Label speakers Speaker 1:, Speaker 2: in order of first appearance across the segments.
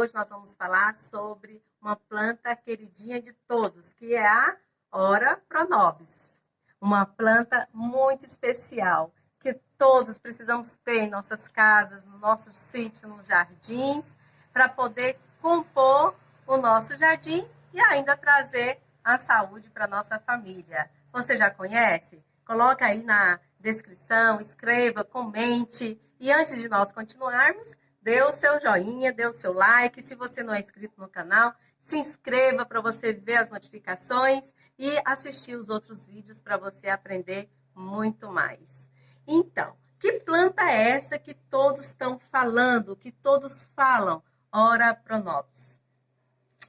Speaker 1: hoje nós vamos falar sobre uma planta queridinha de todos, que é a Ora Pronobis. Uma planta muito especial, que todos precisamos ter em nossas casas, no nosso sítio, nos jardins, para poder compor o nosso jardim e ainda trazer a saúde para a nossa família. Você já conhece? Coloca aí na descrição, escreva, comente. E antes de nós continuarmos, dê o seu joinha, dê o seu like. Se você não é inscrito no canal, se inscreva para você ver as notificações e assistir os outros vídeos para você aprender muito mais. Então, que planta é essa que todos estão falando, que todos falam? Ora Pronobis.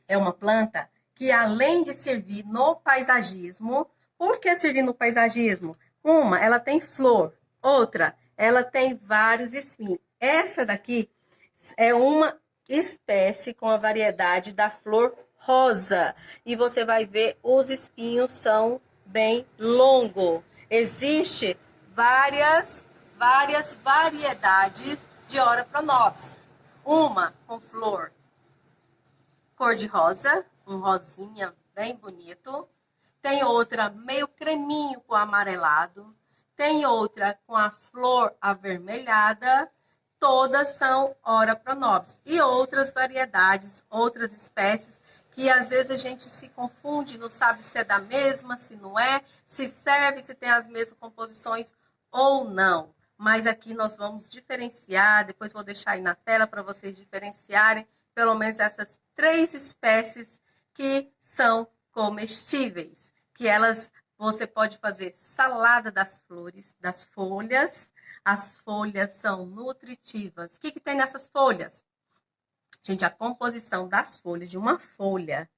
Speaker 1: É uma planta que, além de servir no paisagismo, por que servir no paisagismo? Uma, ela tem flor. Outra, ela tem vários espinhos. Essa daqui é uma espécie com a variedade da flor rosa. E você vai ver, os espinhos são bem longos. Existe várias variedades de Ora Pronobis. Uma com flor cor de rosa, um rosinha bem bonito. Tem outra meio creminho com amarelado. Tem outra com a flor avermelhada. Todas são Ora Pronobis. E outras variedades, outras espécies, que às vezes a gente se confunde, não sabe se é da mesma, se não é, se serve, se tem as mesmas composições ou não. Mas aqui nós vamos diferenciar, depois vou deixar aí na tela para vocês diferenciarem pelo menos essas 3 espécies que são comestíveis, que elas você pode fazer salada das flores, das folhas. As folhas são nutritivas. O que tem nessas folhas? Gente, a composição das folhas de uma folha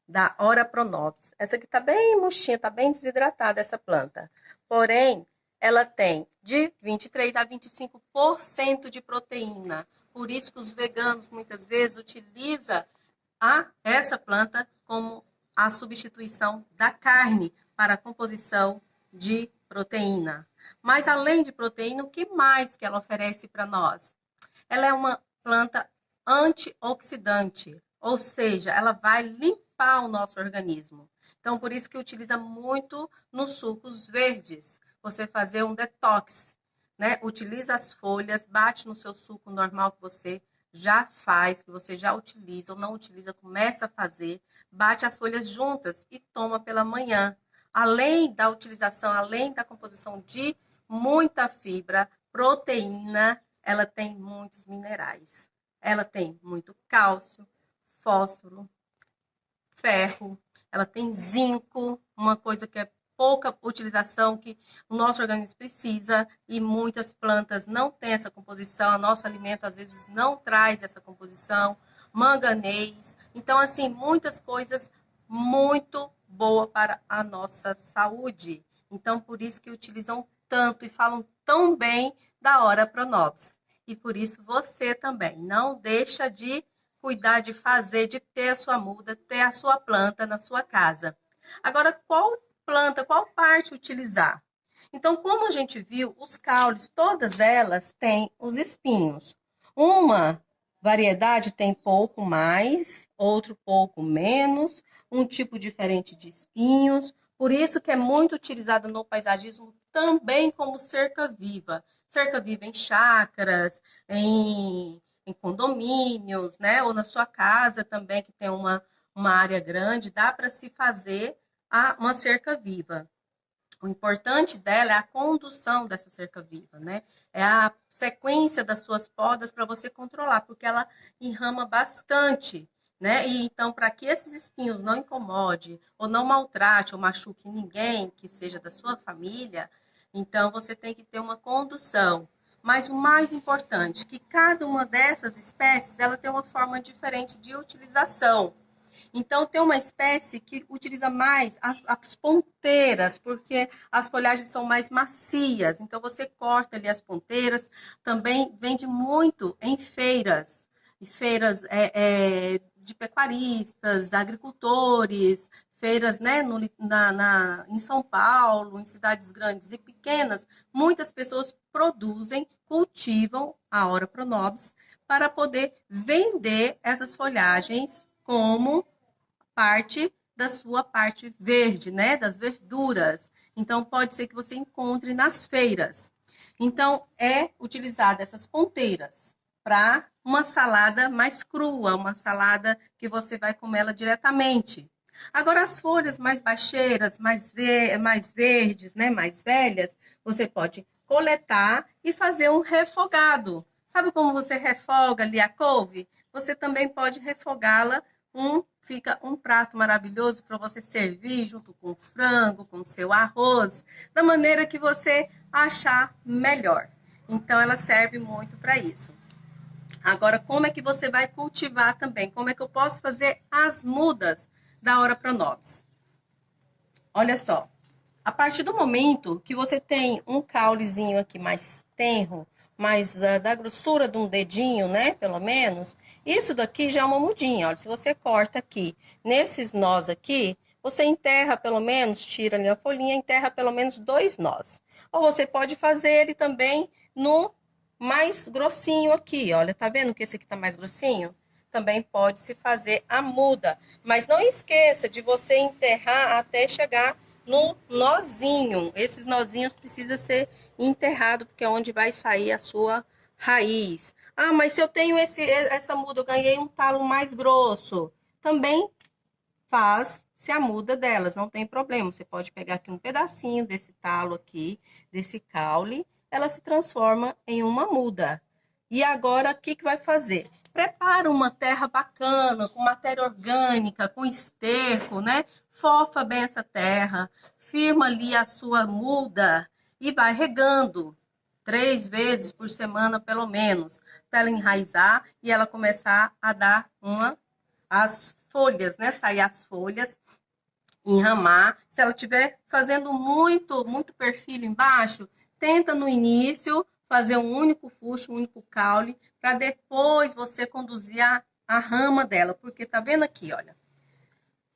Speaker 1: da Ora Pronobis. Essa aqui está bem murchinha, está bem desidratada essa planta. Porém, ela tem de 23 a 25% de proteína. Por isso que os veganos muitas vezes utilizam essa planta como a substituição da carne para a composição de proteína. Mas além de proteína, o que mais que ela oferece para nós? Ela é uma planta antioxidante, ou seja, ela vai limpar o nosso organismo. Então, por isso que utiliza muito nos sucos verdes. Você fazer um detox, né? Utiliza as folhas, bate no seu suco normal que você já faz, que você já utiliza ou não utiliza, começa a fazer, bate as folhas juntas e toma pela manhã. Além da utilização, além da composição de muita fibra, proteína, ela tem muitos minerais. Ela tem muito cálcio, fósforo, ferro, ela tem zinco, uma coisa que é pouca utilização que o nosso organismo precisa e muitas plantas não têm essa composição, o nosso alimento às vezes não traz essa composição, manganês. Então, assim, muitas coisas muito boas para a nossa saúde. Então, por isso que utilizam tanto e falam tão bem da Ora Pronobis. E por isso você também não deixa de cuidar, de fazer, de ter a sua muda, ter a sua planta na sua casa. Agora, qual planta, qual parte utilizar? Então, como a gente viu, os caules, todas elas têm os espinhos. Uma variedade tem pouco mais, outro pouco menos, um tipo diferente de espinhos. Por isso que é muito utilizada no paisagismo também como cerca viva. Cerca viva em chácaras, em condomínios, né? Ou na sua casa também, que tem uma área grande, dá para se fazer uma cerca viva. O importante dela é a condução dessa cerca viva, né? É a sequência das suas podas para você controlar, porque ela enrama bastante, né? E então, para que esses espinhos não incomode, ou não maltrate, ou machuque ninguém que seja da sua família, então você tem que ter uma condução. Mas o mais importante, que cada uma dessas espécies, ela tem uma forma diferente de utilização. Então, tem uma espécie que utiliza mais as ponteiras, porque as folhagens são mais macias. Então, você corta ali as ponteiras. Também vende muito em feiras. Feiras de pecuaristas, agricultores, feiras, né, em São Paulo, em cidades grandes e pequenas. Muitas pessoas produzem, cultivam a Ora Pronobis para poder vender essas folhagens como parte da sua parte verde, né, das verduras. Então, pode ser que você encontre nas feiras. Então, é utilizada essas ponteiras para uma salada mais crua, uma salada que você vai comer ela diretamente. Agora, as folhas mais baixeiras, mais verdes, né, mais velhas, você pode coletar e fazer um refogado. Sabe como você refoga ali a couve? Você também pode refogá-la, fica um prato maravilhoso para você servir junto com o frango, com o seu arroz, da maneira que você achar melhor. Então, ela serve muito para isso. Agora, como é que você vai cultivar também? Como é que eu posso fazer as mudas da Ora Pronobis? Olha só, a partir do momento que você tem um caulezinho aqui mais tenro, mais da grossura de um dedinho, né, pelo menos, isso daqui já é uma mudinha. Olha, se você corta aqui, nesses nós aqui, você enterra pelo menos, tira ali a folhinha, enterra pelo menos 2 nós. Ou você pode fazer ele também no mais grossinho aqui, olha, tá vendo que esse aqui tá mais grossinho? Também pode se fazer a muda, mas não esqueça de você enterrar até chegar no nozinho. Esses nozinhos precisam ser enterrados, porque é onde vai sair a sua raiz. Ah, mas se eu tenho essa muda, eu ganhei um talo mais grosso. Também faz-se a muda delas, não tem problema. Você pode pegar aqui um pedacinho desse talo aqui, desse caule, ela se transforma em uma muda. E agora, o que vai fazer? Prepara uma terra bacana, com matéria orgânica, com esterco, né? Fofa bem essa terra, firma ali a sua muda e vai regando 3 vezes por semana, pelo menos, para ela enraizar e ela começar a dar as folhas, né? Sair as folhas, enramar. Se ela estiver fazendo muito perfil embaixo, tenta no início fazer um único fusto, um único caule, para depois você conduzir a rama dela. Porque tá vendo aqui, olha.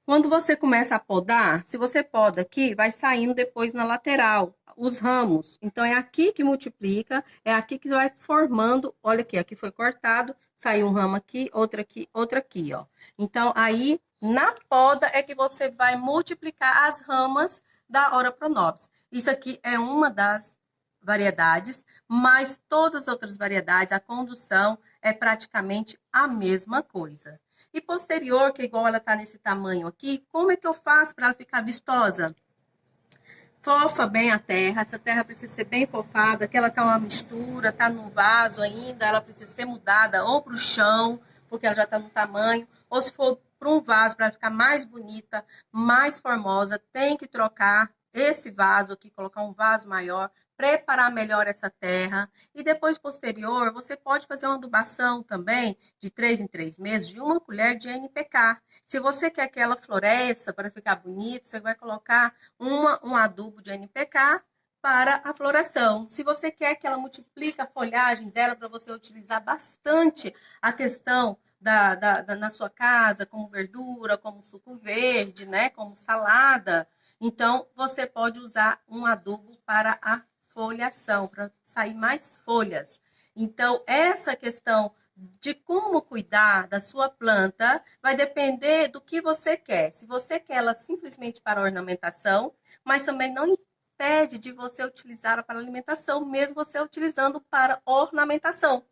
Speaker 1: Quando você começa a podar, se você poda aqui, vai saindo depois na lateral os ramos. Então, é aqui que multiplica, é aqui que vai formando. Olha aqui, aqui foi cortado, saiu um ramo aqui, outra aqui, ó. Então, aí, na poda é que você vai multiplicar as ramas da Ora Pronobis. Isso aqui é uma das variedades, mas todas as outras variedades, a condução é praticamente a mesma coisa. E posterior, que é igual ela está nesse tamanho aqui, como é que eu faço para ela ficar vistosa? Fofa bem a terra, essa terra precisa ser bem fofada, que ela está uma mistura, está no vaso ainda, ela precisa ser mudada ou para o chão, porque ela já está no tamanho, ou se for para um vaso para ficar mais bonita, mais formosa, tem que trocar esse vaso aqui, colocar um vaso maior, preparar melhor essa terra e depois, posterior, você pode fazer uma adubação também de 3 em 3 meses de 1 colher de NPK. Se você quer que ela floresça para ficar bonito, você vai colocar um adubo de NPK para a floração. Se você quer que ela multiplique a folhagem dela para você utilizar bastante a questão na sua casa, como verdura, como suco verde, né, como salada, então você pode usar um adubo para a foliação, para sair mais folhas. Então, essa questão de como cuidar da sua planta vai depender do que você quer. Se você quer ela simplesmente para ornamentação, mas também não impede de você utilizá-la para alimentação, mesmo você utilizando para ornamentação.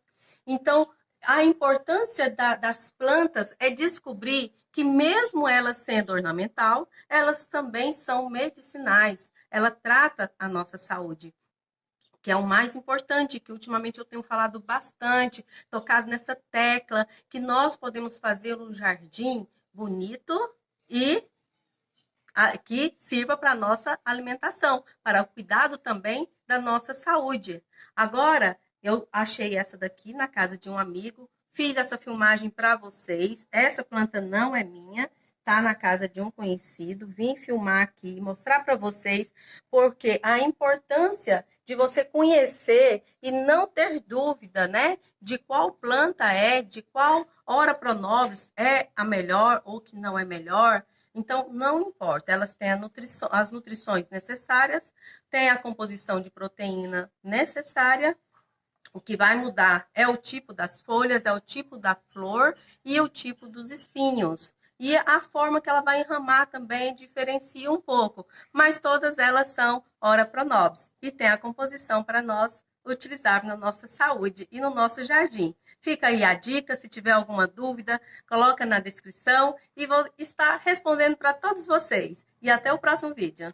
Speaker 1: Então, a importância das plantas é descobrir que mesmo elas sendo ornamental, elas também são medicinais. Ela trata a nossa saúde, que é o mais importante, que ultimamente eu tenho falado bastante, tocado nessa tecla, que nós podemos fazer um jardim bonito e que sirva para a nossa alimentação, para o cuidado também da nossa saúde. Agora, eu achei essa daqui na casa de um amigo, fiz essa filmagem para vocês. Essa planta não é minha, tá na casa de um conhecido. Vim filmar aqui, mostrar para vocês, porque a importância de você conhecer e não ter dúvida, né, de qual planta é, de qual Ora Pronobis é a melhor ou que não é melhor. Então, não importa, elas têm as nutrições necessárias, têm a composição de proteína necessária O que vai mudar é o tipo das folhas, é o tipo da flor e o tipo dos espinhos. E a forma que ela vai enramar também diferencia um pouco, mas todas elas são ora pronobis e tem a composição para nós utilizar na nossa saúde e no nosso jardim. Fica aí a dica, se tiver alguma dúvida, coloca na descrição e vou estar respondendo para todos vocês. E até o próximo vídeo.